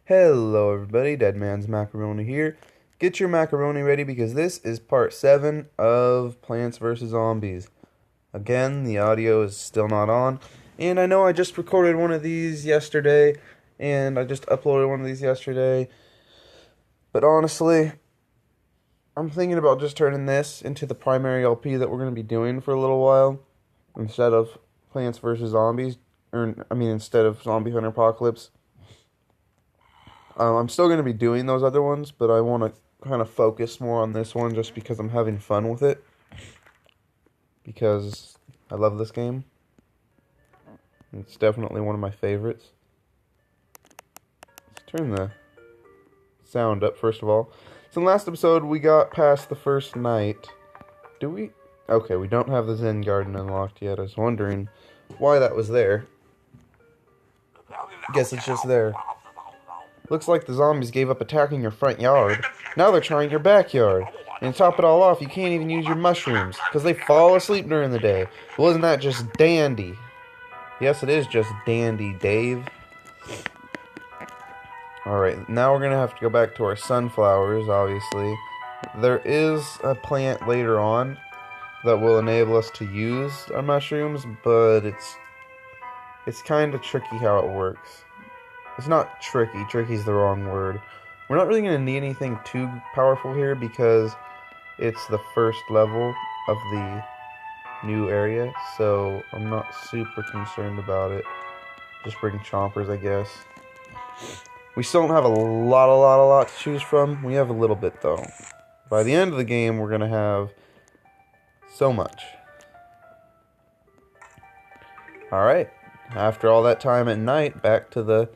Hello everybody, Deadman's Macaroni here. Get your macaroni ready because this is part 7 of Plants vs. Zombies. Again, the audio is still not on, and I know I just recorded one of these yesterday, and I just uploaded one of these yesterday, but honestly, I'm thinking about just turning this into the primary LP that we're going to be doing for a little while, instead of Plants vs. Zombies, instead of Zombie Hunter Apocalypse. I'm still going to be doing those other ones, but I want to kind of focus more on this one just because I'm having fun with it. Because I love this game. It's definitely one of my favorites. Let's turn the sound up first of all. So in the last episode, we got past the first night. Do we? Okay, we don't have the Zen Garden unlocked yet. I was wondering why that was there. Guess it's just there. Looks like the zombies gave up attacking your front yard. Now they're trying your backyard. And to top it all off, you can't even use your mushrooms, because they fall asleep during the day. Wasn't that just dandy? Yes, it is just dandy, Dave. Alright, now we're going to have to go back to our sunflowers, obviously. There is a plant later on that will enable us to use our mushrooms, but it's kind of tricky how it works. It's not tricky. Tricky's the wrong word. We're not really going to need anything too powerful here because it's the first level of the new area, so I'm not super concerned about it. Just bring chompers, I guess. We still don't have a lot to choose from. We have a little bit, though. By the end of the game, we're going to have so much. Alright. After all that time at night, back to the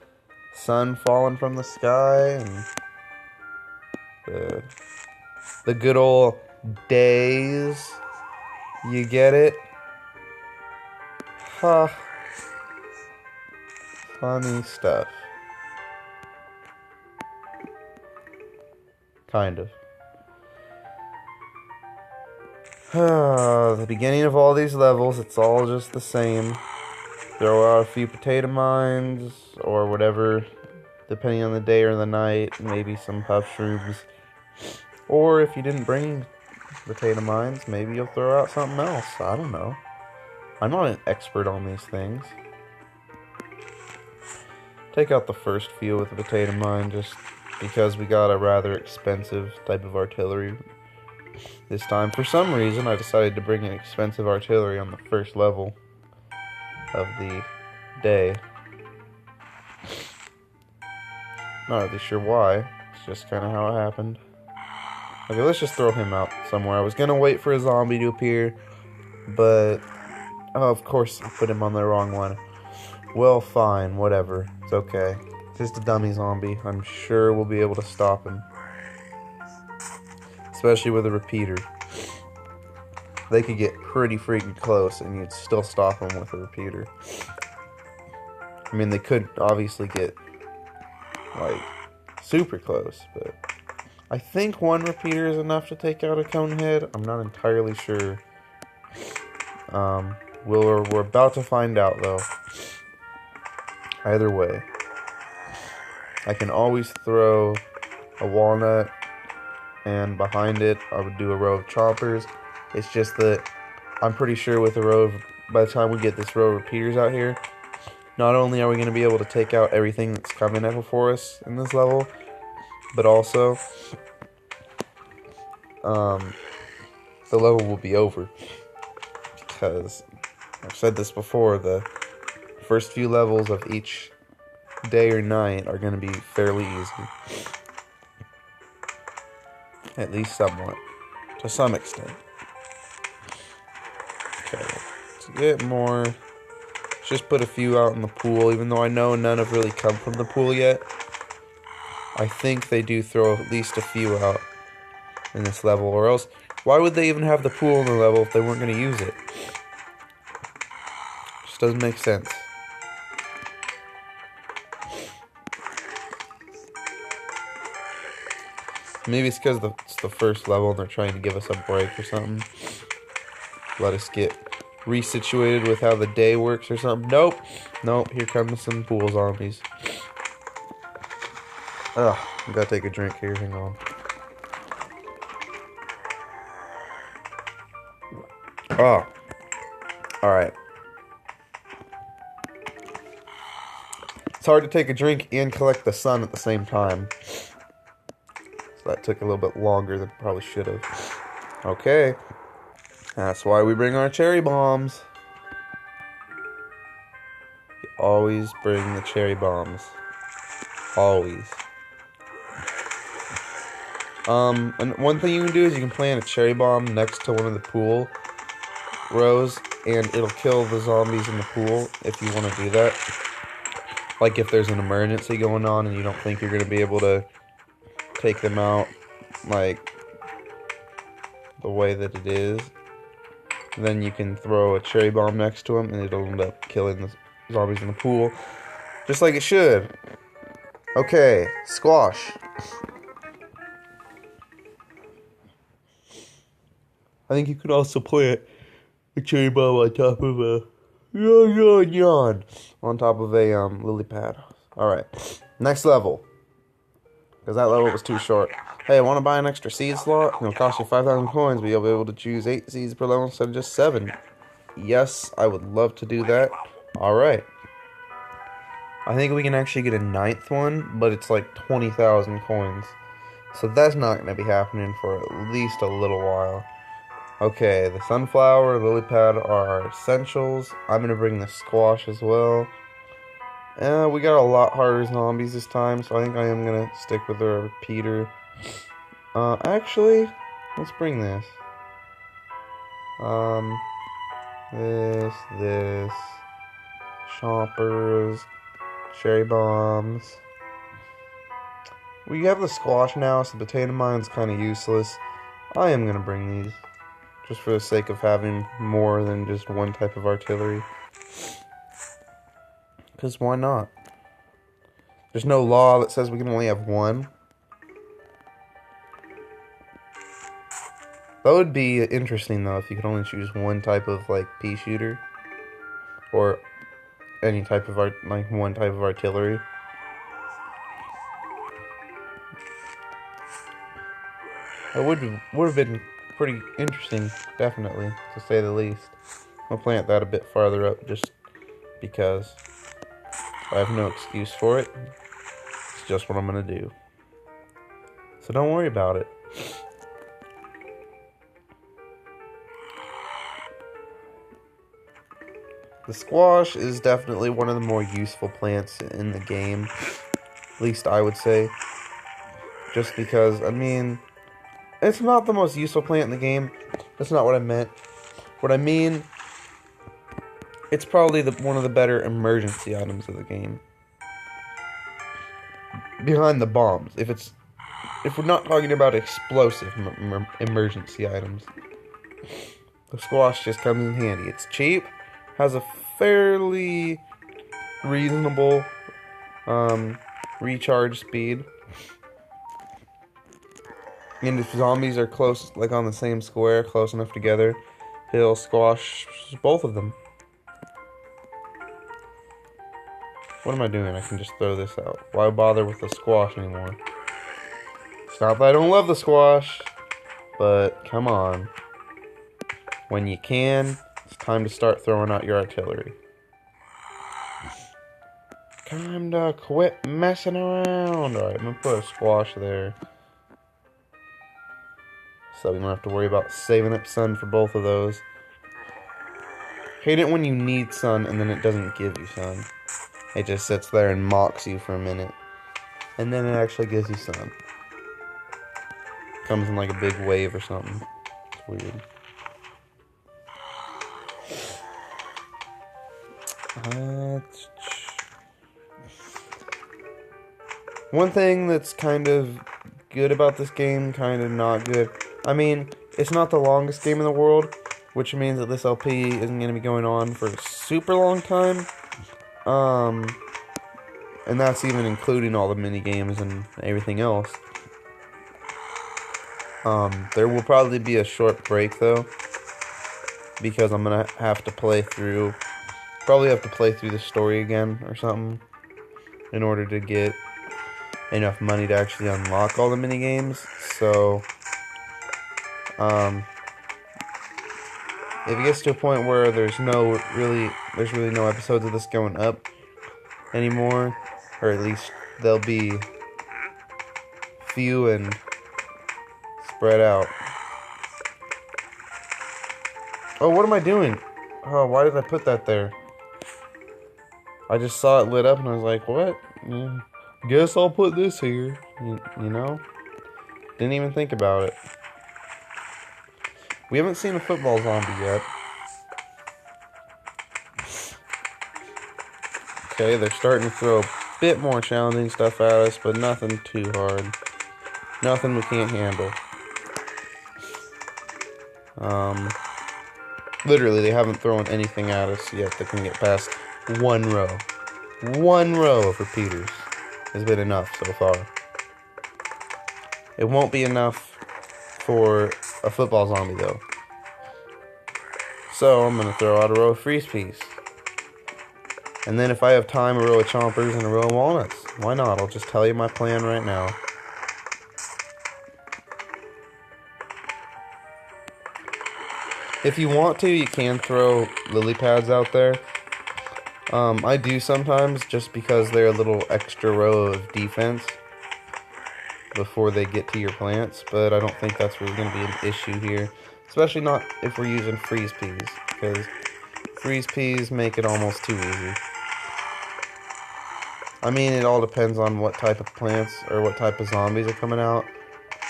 sun falling from the sky and the good old days. You get it? Ha. Funny stuff. Kind of. The beginning of all these levels, it's all just the same. Throw out a few potato mines, or whatever, depending on the day or the night, maybe some puff shrooms. Or if you didn't bring potato mines, maybe you'll throw out something else. I don't know. I'm not an expert on these things. Take out the first few with the potato mine, just because we got a rather expensive type of artillery this time. For some reason, I decided to bring an expensive artillery on the first level of the day. Not really sure why. It's just kind of how it happened. Okay, let's just throw him out somewhere. I was gonna wait for a zombie to appear, but of course I put him on the wrong one. Well, fine, whatever. It's okay. It's just a dummy zombie. I'm sure we'll be able to stop him. Especially with a repeater. They could get pretty freaking close and you'd still stop them with a repeater. I mean, they could obviously get, like, super close, but I think one repeater is enough to take out a conehead. I'm not entirely sure. We're about to find out, though. Either way. I can always throw a walnut, and behind it, I would do a row of choppers. It's just that I'm pretty sure with by the time we get this row of repeaters out here, not only are we going to be able to take out everything that's coming up before us in this level, but also, the level will be over. Because, I've said this before, the first few levels of each day or night are going to be fairly easy. At least somewhat. To some extent. Okay, to get more, let's just put a few out in the pool, even though I know none have really come from the pool yet. I think they do throw at least a few out in this level, or else, why would they even have the pool in the level if they weren't going to use it? Just doesn't make sense. Maybe it's because it's the first level and they're trying to give us a break or something. Let us get resituated with how the day works or something. Nope. Here comes some pool zombies. Ugh, I gotta take a drink here, hang on. Oh, alright. It's hard to take a drink and collect the sun at the same time. So that took a little bit longer than probably should have. Okay. That's why we bring our cherry bombs. You always bring the cherry bombs. Always. And one thing you can do is you can plant a cherry bomb next to one of the pool rows, and it'll kill the zombies in the pool if you want to do that. Like if there's an emergency going on and you don't think you're going to be able to take them out, like, the way that it is, then you can throw a cherry bomb next to them and it'll end up killing the zombies in the pool. Just like it should. Okay, squash. I think you could also plant a cherry bomb on top of a on top of a lily pad. Alright, next level. Because that level was too short. Hey, want to buy an extra seed slot? It'll cost you 5,000 coins, but you'll be able to choose 8 seeds per level instead of just 7. Yes, I would love to do that. Alright. I think we can actually get a 9th one, but it's like 20,000 coins. So that's not going to be happening for at least a little while. Okay, the sunflower, lily pad are our essentials. I'm going to bring the squash as well. We got a lot harder zombies this time, so I think I am going to stick with our repeater. Actually, let's bring this. This, chompers, cherry bombs. We have the squash now, so the potato mine's kind of useless. I am going to bring these, just for the sake of having more than just one type of artillery. Because why not? There's no law that says we can only have one. That would be interesting, though, if you could only choose one type of, like, pea shooter. Or any type of, one type of artillery. That would have been pretty interesting, definitely, to say the least. I'll plant that a bit farther up, just because I have no excuse for it. It's just what I'm going to do. So don't worry about it. The squash is definitely one of the more useful plants in the game. At least I would say. Just because, I mean, it's not the most useful plant in the game. That's not what I meant. What I mean, it's probably one of the better emergency items of the game. Behind the bombs. If we're not talking about explosive emergency items. The squash just comes in handy. It's cheap. Has a fairly reasonable recharge speed. And if zombies are close, like on the same square, close enough together, he'll squash both of them. What am I doing? I can just throw this out. Why bother with the squash anymore? It's not that I don't love the squash, but come on. When you can, it's time to start throwing out your artillery. Time to quit messing around. Alright, I'm gonna put a squash there. So we don't have to worry about saving up sun for both of those. Hate it when you need sun and then it doesn't give you sun. It just sits there and mocks you for a minute. And then it actually gives you sun. Comes in like a big wave or something. It's weird. One thing that's kind of good about this game, kind of not good. I mean, it's not the longest game in the world, which means that this LP isn't going to be going on for a super long time. And that's even including all the mini games and everything else. There will probably be a short break though, because I'm gonna have to play through the story again or something in order to get enough money to actually unlock all the mini games. So, if it gets to a point where there's really no episodes of this going up anymore, or at least they'll be few and spread out. Oh, what am I doing? Oh, why did I put that there? I just saw it lit up and I was like, what? Yeah, guess I'll put this here. You know? Didn't even think about it. We haven't seen a football zombie yet. Okay, they're starting to throw a bit more challenging stuff at us, but nothing too hard. Nothing we can't handle. Literally, they haven't thrown anything at us yet that can get past one row. One row of repeaters has been enough so far. It won't be enough for a football zombie, though. So, I'm going to throw out a row of freeze peas. And then if I have time, a row of chompers and a row of walnuts. Why not? I'll just tell you my plan right now. If you want to, you can throw lily pads out there. I do sometimes, just because they're a little extra row of defense before they get to your plants, but I don't think that's really going to be an issue here. Especially not if we're using freeze peas, because freeze peas make it almost too easy. I mean, it all depends on what type of plants or what type of zombies are coming out,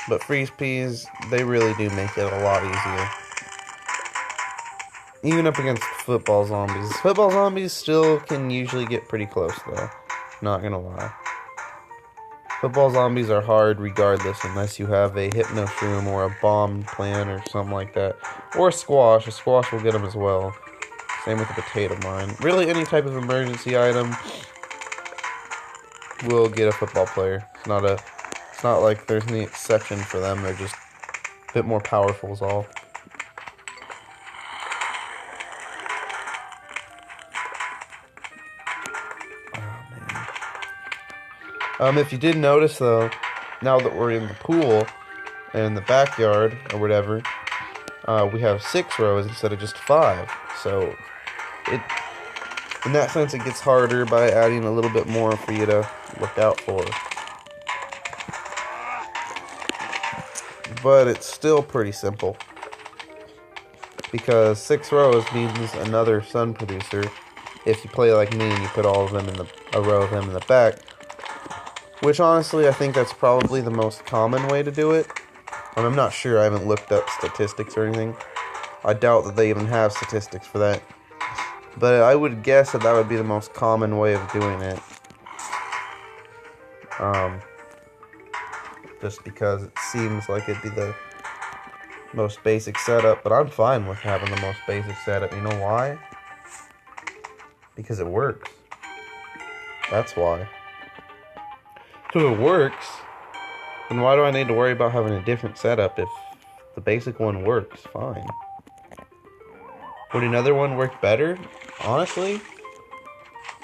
but freeze peas, they really do make it a lot easier. Even up against football zombies. Football zombies still can usually get pretty close, though. Not gonna lie. Football zombies are hard regardless, unless you have a hypno shroom or a bomb plant or something like that. Or a squash. A squash will get them as well. Same with the potato mine. Really, any type of emergency item will get a football player. It's not like there's any exception for them. They're just a bit more powerful is all. If you did notice, though, now that we're in the pool and in the backyard or whatever, we have 6 rows instead of just 5. So, in that sense, it gets harder by adding a little bit more for you to look out for. But it's still pretty simple, because 6 rows means another sun producer. If you play like me and you put all of them in a row of them in the back. Which, honestly, I think that's probably the most common way to do it. And I'm not sure, I haven't looked up statistics or anything. I doubt that they even have statistics for that. But I would guess that would be the most common way of doing it. Just because it seems like it'd be the most basic setup. But I'm fine with having the most basic setup. You know why? Because it works. That's why. So if it works, then why do I need to worry about having a different setup if the basic one works fine? Would another one work better? Honestly,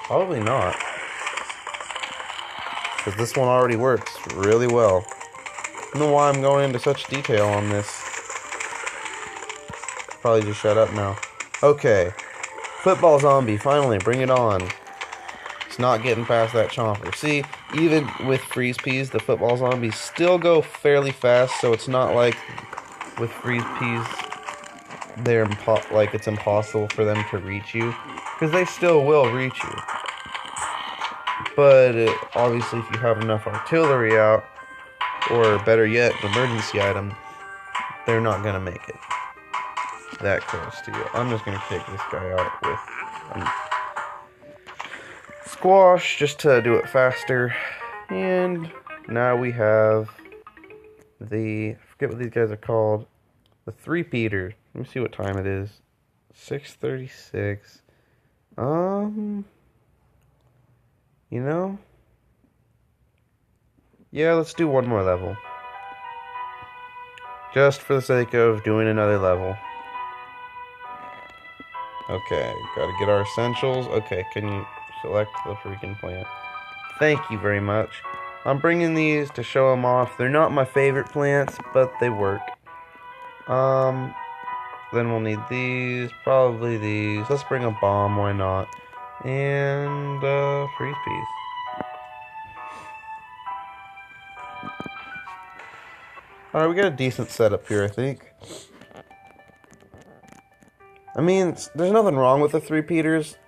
probably not. Because this one already works really well. I don't know why I'm going into such detail on this. Probably just shut up now. Okay. Football zombie, finally, bring it on. It's not getting past that chomper. See, even with freeze peas, the football zombies still go fairly fast, so it's not like with freeze peas, it's impossible for them to reach you, because they still will reach you. But obviously, if you have enough artillery out, or better yet, an emergency item, they're not gonna make it that close to you. I'm just gonna take this guy out with squash just to do it faster. And now we have I forget what these guys are called, the 3-peater. Let me see what time it is. 6:36. You know, yeah, let's do one more level, just for the sake of doing another level. Okay, gotta get our essentials. Okay, can you select the freaking plant? Thank you very much. I'm bringing these to show them off. They're not my favorite plants, but they work. Then we'll need these, probably these. Let's bring a bomb, why not? And, freeze peas. Alright, we got a decent setup here, I think. I mean, there's nothing wrong with the 3-peaters.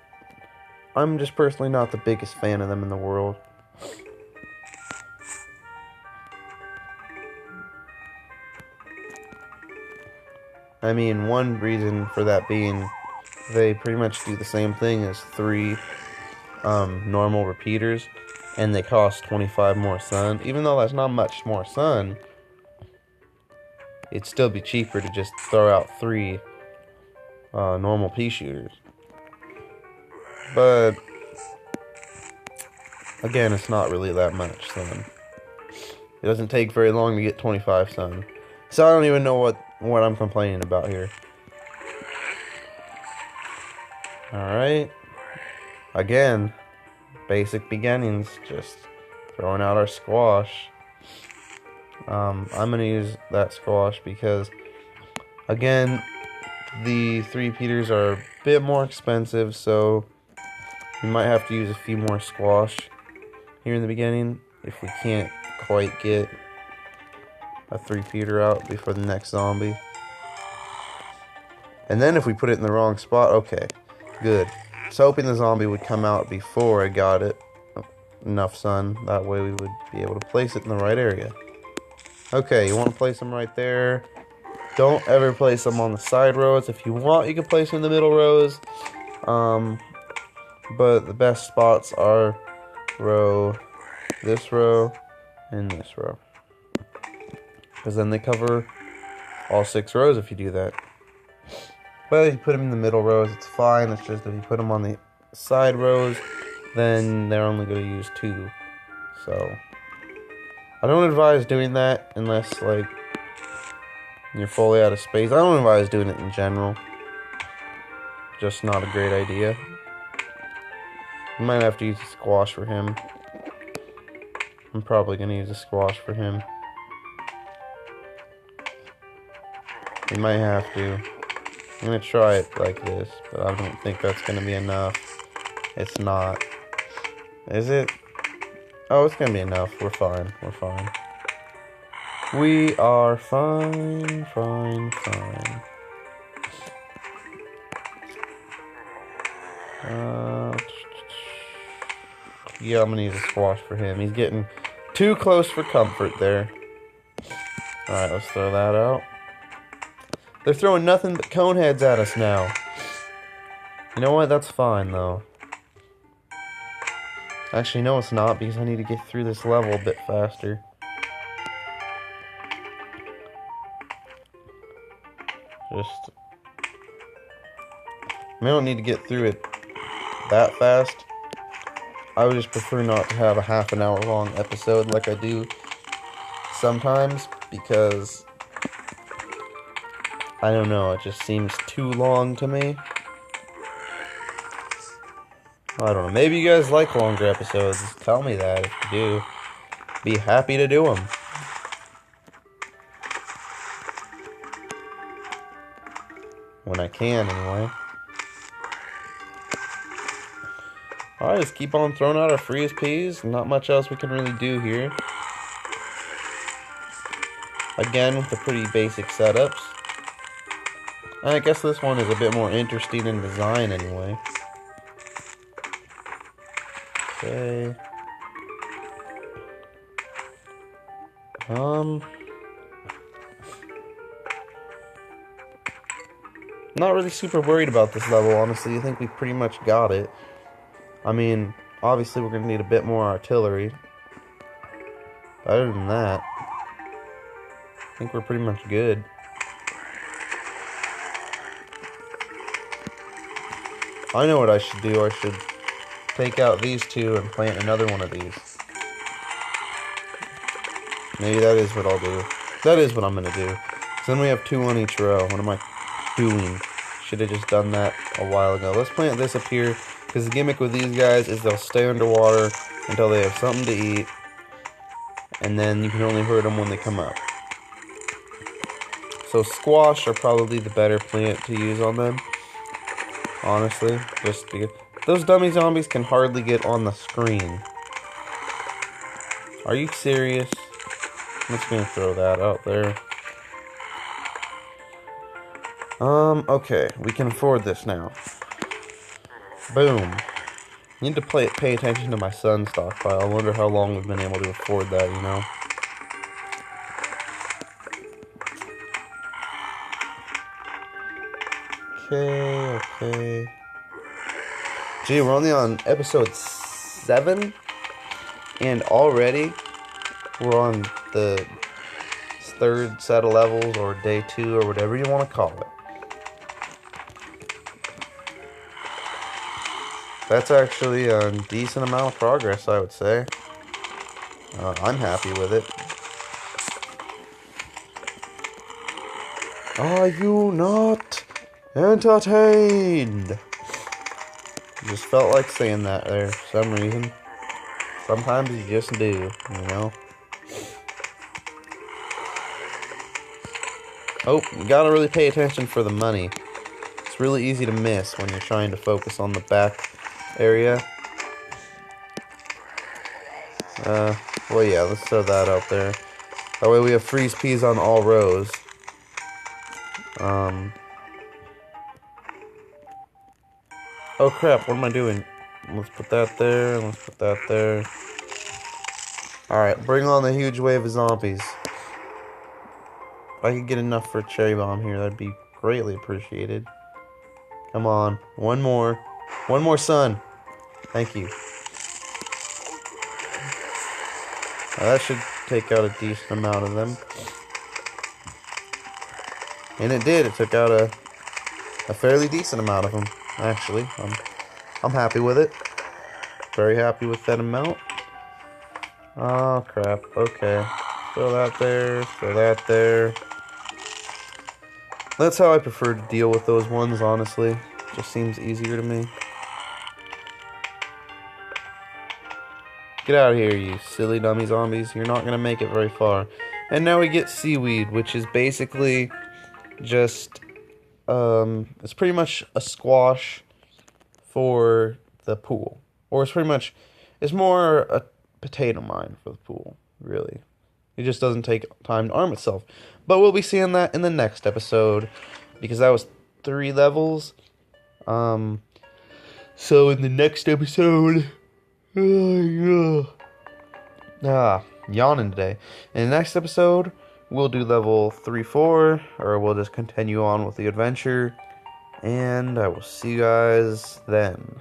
I'm just personally not the biggest fan of them in the world. I mean, one reason for that being, they pretty much do the same thing as 3 normal repeaters, and they cost 25 more sun. Even though that's not much more sun, it'd still be cheaper to just throw out 3 normal pea shooters. But again, it's not really that much sun. It doesn't take very long to get 25 sun. So I don't even know what I'm complaining about here. Alright. Again, basic beginnings. Just throwing out our squash. I'm going to use that squash because, again, the 3-peaters are a bit more expensive, so we might have to use a few more squash here in the beginning if we can't quite get a 3-peater out before the next zombie. And then if we put it in the wrong spot, okay, good. I was hoping the zombie would come out before I got it enough sun. That way we would be able to place it in the right area. Okay, you want to place them right there. Don't ever place them on the side rows. If you want, you can place them in the middle rows. But the best spots are this row, and this row. Because then they cover all 6 rows if you do that. But if you put them in the middle rows, it's fine. It's just if you put them on the side rows, then they're only going to use 2. So I don't advise doing that unless, like, you're fully out of space. I don't advise doing it in general. Just not a great idea. You might have to use a squash for him. I'm probably going to use a squash for him. You might have to. I'm going to try it like this, but I don't think that's going to be enough. It's not. Is it? Oh, it's going to be enough. We're fine. We're fine. We are fine, fine, fine. Yeah, I'm going to use a squash for him. He's getting too close for comfort there. Alright, let's throw that out. They're throwing nothing but cone heads at us now. You know what? That's fine, though. Actually, no, it's not, because I need to get through this level a bit faster. I don't need to get through it that fast. I would just prefer not to have a half an hour long episode like I do sometimes, because I don't know, it just seems too long to me. I don't know, maybe you guys like longer episodes. Tell me that if you do. Be happy to do them. When I can, anyway. Alright, let's keep on throwing out our freeze peas. Not much else we can really do here. Again, with the pretty basic setups. I guess this one is a bit more interesting in design anyway. Okay. Not really super worried about this level, honestly. I think we pretty much got it. I mean, obviously we're going to need a bit more artillery. Other than that, I think we're pretty much good. I know what I should do. I should take out these 2 and plant another one of these. Maybe that is what I'll do. That is what I'm going to do. So then we have 2 on each row. What am I doing? Should have just done that a while ago. Let's plant this up here, because the gimmick with these guys is they'll stay underwater until they have something to eat. and then you can only hurt them when they come up. So squash are probably the better plant to use on them, honestly, just because those dummy zombies can hardly get on the screen. Are you serious? I'm just gonna throw that out there. Okay, we can afford this now. Boom. Need to pay attention to my sun stockpile. I wonder how long we've been able to afford that, you know? Okay. Gee, we're only on episode 7, and already we're on the 3rd set of levels, or day 2, or whatever you want to call it. That's actually a decent amount of progress, I would say. I'm happy with it. Are you not entertained? Just felt like saying that there for some reason. Sometimes you just do, you know? Oh, you gotta really pay attention for the money. It's really easy to miss when you're trying to focus on the back area. Well, yeah, let's throw that out there. That way we have freeze peas on all rows. Oh crap, what am I doing? Let's put that there, let's put that there. Alright, bring on the huge wave of zombies. If I could get enough for a cherry bomb here, that'd be greatly appreciated. Come on, one more. One more sun. Thank you. That should take out a decent amount of them. And it did. It took out a fairly decent amount of them, actually. I'm happy with it. Very happy with that amount. Oh, crap. Okay. Throw that there. Throw that there. That's how I prefer to deal with those ones, honestly. Just seems easier to me. Get out of here, you silly dummy zombies. You're not going to make it very far. And now we get seaweed, which is basically just, it's pretty much a squash for the pool. Or it's more a potato mine for the pool, really. It just doesn't take time to arm itself. But we'll be seeing that in the next episode, because that was 3 levels. So in the next episode... yawning today. In the next episode, we'll do level 3-4, or we'll just continue on with the adventure, and I will see you guys then.